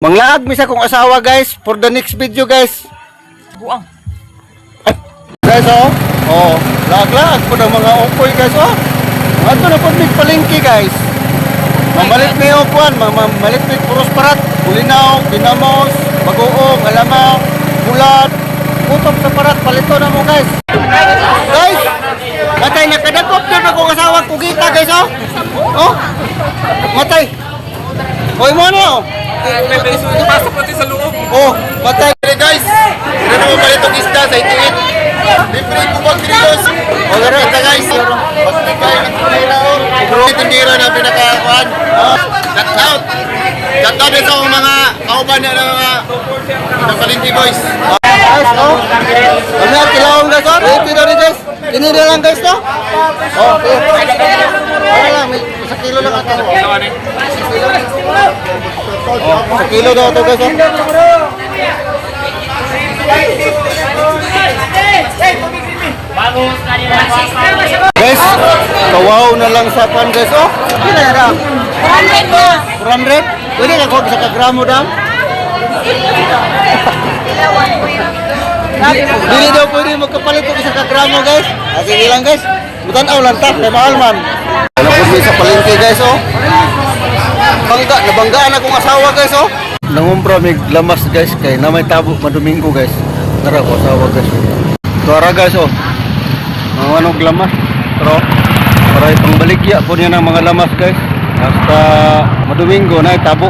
Manglaag misa kong asawa guys for the next video guys. Buang. Guys laag-laag po ng mga upoy guys Ato na po palengke guys. Mamalit ni upuan, mamalit ni puros parat, Bulinaw, Binamos, Bagoong, Alamaw, Bulat, Utop sa parat, palito na mo guys. Guys, matay nakadakop doon akong asawa kugita guys matay. Hoy mo na May beso ito pasok natin sa loob. matay guys. Hindi na mo palitong isda sa itiit. Libre ko pag kilos. Garo ito guys. Pagtikay ng kulina tindiro na pinakakuan. Shout out. Shout out sa mga kauban na mga Palinti boys. Guys, ano kilawang guys Ready na rin guys. Ini na lang guys okay. Ano lang, may 1 kilo lang ata. 1 kilo daw ito guys Guys, kawaw na lang sa pan guys Kila na daw 400? Pwede na kung sa kagramo daw Dili daw pwede magkapalit kung sa kagramo guys sige lang guys Butanaw lang ta, kay mahal man Ano po sa palengke guys Nabanggaan akong asawa guys Nangumpra may lamas guys kay na may tabo madomingo guys Tara ko asawa guys Tara guys mga anong lamas pero para ipangbaligya po niya ng mga lamas guys hasta madomingo na tabo